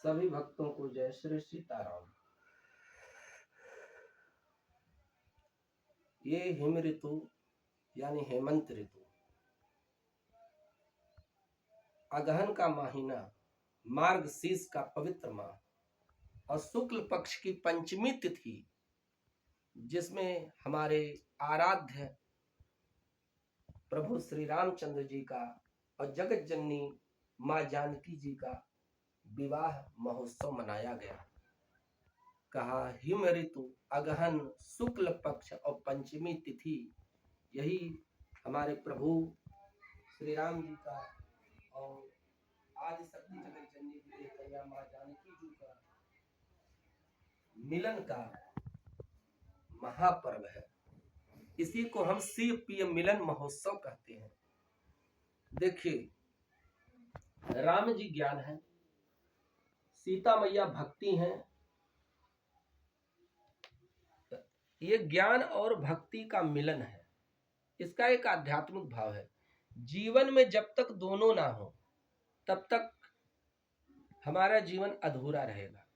सभी भक्तों को जय श्री सीताराम। ये हिम ऋतु यानी हेमंत ऋतु, अगहन का महीना, मार्गशीर्ष का पवित्र माह और शुक्ल पक्ष की पंचमी तिथि, जिसमें हमारे आराध्य प्रभु श्री रामचंद्र जी का और जगत जननी माँ जानकी जी का विवाह महोत्सव मनाया गया। कहा हिम ऋतु, अगहन, शुक्ल पक्ष और पंचमी तिथि, यही हमारे प्रभु श्री राम जी का और आदि शक्ति जगत जननी की कन्या माँ जानकी जी का मिलन का महापर्व है। इसी को हम शिव मिलन महोत्सव कहते हैं। देखिए, राम जी ज्ञान है, सीता मैया भक्ति हैं। ये ज्ञान और भक्ति का मिलन है, इसका एक आध्यात्मिक भाव है। जीवन में जब तक दोनों ना हो तब तक हमारा जीवन अधूरा रहेगा।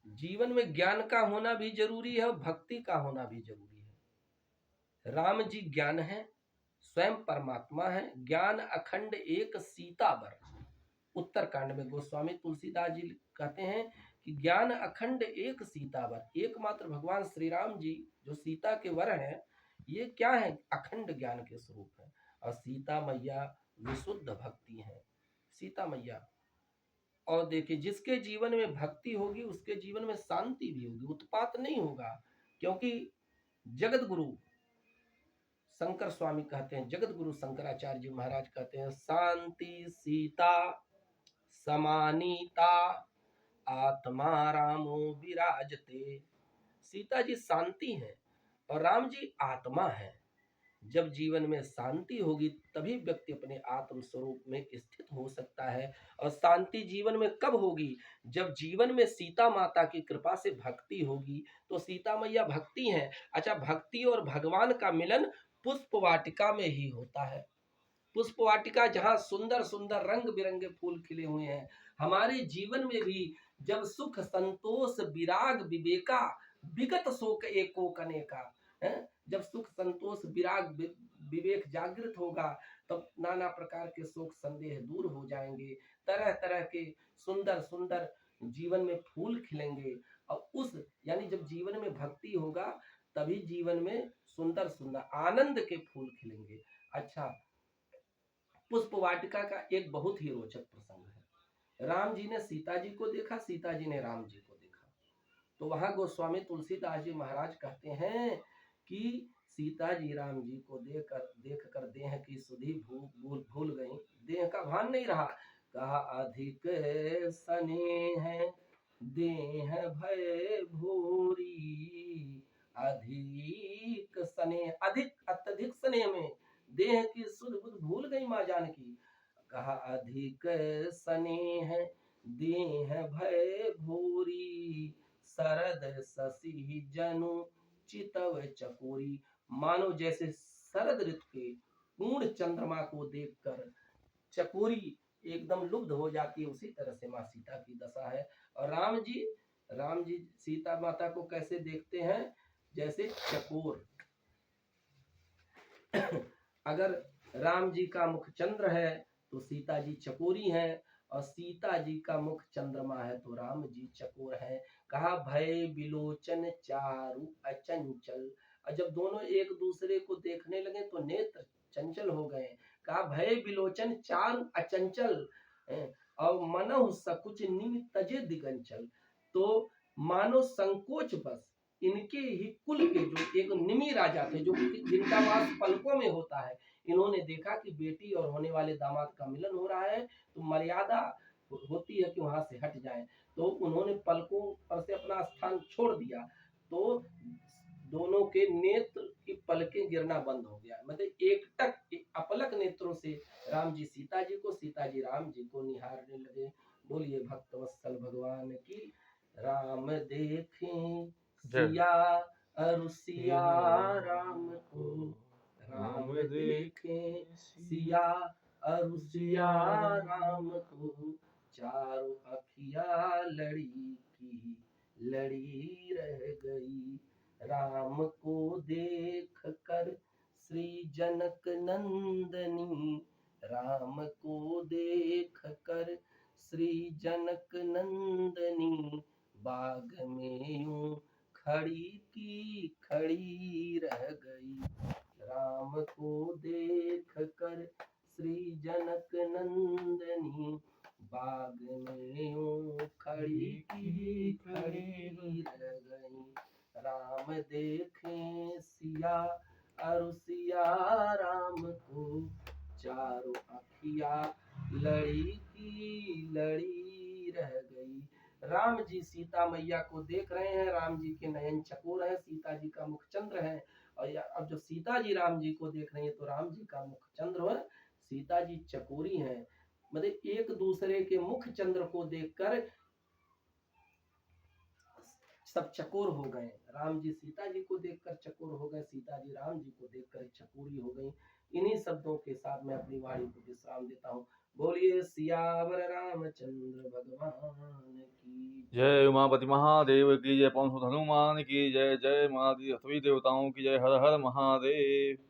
जीवन में ज्ञान का होना भी जरूरी है और भक्ति का होना भी जरूरी है। राम जी ज्ञान है, स्वयं परमात्मा है। ज्ञान अखंड एक सीता बर, उत्तरकांड में गोस्वामी तुलसीदास जी कहते हैं कि ज्ञान अखंड एक सीता वर, एकमात्र भगवान श्री राम जी जो सीता के वर हैं, ये क्या है? अखंड ज्ञान के स्वरूप है। और सीता मैया विशुद्ध भक्ति है, सीता मैया। और देखिए, जिसके जीवन में भक्ति होगी उसके जीवन में शांति भी होगी, उत्पात नहीं होगा। क्योंकि जगत गुरु शंकर स्वामी कहते हैं, जगत गुरु शंकराचार्य जी महाराज कहते हैं, शांति सीता समानीता आत्मा रामो विराजते। सीता जी शांति है और राम जी आत्मा है। जब जीवन में शांति होगी तभी व्यक्ति अपने आत्म स्वरूप में स्थित हो सकता है। और शांति जीवन में कब होगी? जब जीवन में सीता माता की कृपा से भक्ति होगी। तो सीता मैया भक्ति है। अच्छा, भक्ति और भगवान का मिलन पुष्प वाटिका में ही होता है। पुष्प वाटिका जहाँ सुंदर सुंदर रंग बिरंगे फूल खिले हुए हैं। हमारे जीवन में भी जब सुख संतोष विराग विवेका विगत शोक एको कनेका, जब सुख संतोष विराग विवेक जागृत होगा तब नाना प्रकार के शोक संदेह दूर हो जाएंगे। तरह तरह के सुंदर सुंदर जीवन में फूल खिलेंगे। और उस यानी जब जीवन में भक्ति होगा तभी जीवन में सुंदर सुंदर आनंद के फूल खिलेंगे। अच्छा, पुष्प वाटिका का एक बहुत ही रोचक प्रसंग है। राम जी ने सीता जी को देखा, सीता जी ने राम जी को देखा। तो वहां गोस्वामी तुलसीदास जी महाराज कहते हैं कि सीता जी राम जी को देख कर देह की सुधि भूल गई, देह का भान नहीं रहा। कहा अधिक स्नेह देह भय भूरी, अधिक स्नेह, अधिक अत्यधिक स्नेह में देह की सुध बुध भूल गई माँ जानकी। कहा अधिक स्नेह देह भय भूरी, शरद शशि जनु चितव चकोरी। मानो जैसे शरद ऋतु के पूर्ण चंद्रमा को देखकर चकोरी एकदम लुब्ध हो जाती है, उसी तरह से माँ सीता की दशा है। और राम जी सीता माता को कैसे देखते हैं? जैसे चकोर। अगर राम जी का मुख चंद्र है तो सीता जी चकोरी हैं, और सीता जी का मुख चंद्रमा है तो राम जी चकोर हैं। कहा भय बिलोचन चारु अचंचल। और जब दोनों एक दूसरे को देखने लगे तो नेत्र चंचल हो गए। कहा भय बिलोचन चारु अचंचल, और मनहु सकुच निमि तजे दिगंचल। तो मानो संकोच बस इनके ही कुल के जो एक निमि राजा थे, जो जिनका वास पलकों में होता है, इन्होंने देखा कि बेटी और होने वाले दामाद का मिलन हो रहा है तो मर्यादा होती है कि वहां से हट जाए। तो उन्होंने पलकों पर से अपना स्थान छोड़ दिया। तो दोनों के नेत्र की पलकें गिरना बंद हो गया। मतलब एकटक अपलक नेत्रों से राम जी सीता जी को, सीता जी राम जी को निहारने लगे। बोलिए भक्तवत्सल भगवान की। राम देखें सिया अरुसिया राम को, राम देखे सिया अरुसिया राम को, चारों अखियाँ लड़ी की लड़ी रह गई। राम को देख कर श्री जनक नंदनी, राम को देख कर श्री जनक नंदनी, बाग में यूं खड़ी की खड़ी रह गई। राम को देख कर श्री जनक नंदनी, बाग में यूं खड़ी की खड़ी रह गई। राम देखें सिया और सिया राम को, चारों अखियाँ लड़ी की लड़ी रह गई। राम जी सीता मैया को देख रहे हैं, राम जी के नयन चकोर है, सीता जी का मुख चंद्र है। और अब जो सीता जी राम जी को देख रही है तो राम जी का मुख चंद्र है, सीता जी चकोरी हैं। मतलब एक दूसरे के मुख चंद्र को देखकर सब चकोर हो गए। राम जी सीता जी को देखकर चकोर हो गए, सीता जी राम जी को देखकर चकोरी हो गई। इन्हीं शब्दों के साथ मैं अपनी वाणी को विश्राम देता हूँ। बोलिए सियावर रामचंद्र भगवान की जय उमापति महादेव की जय, पवन सुत हनुमान की जय, जय माता दी सभी देवताओं की जय। हर हर महादेव।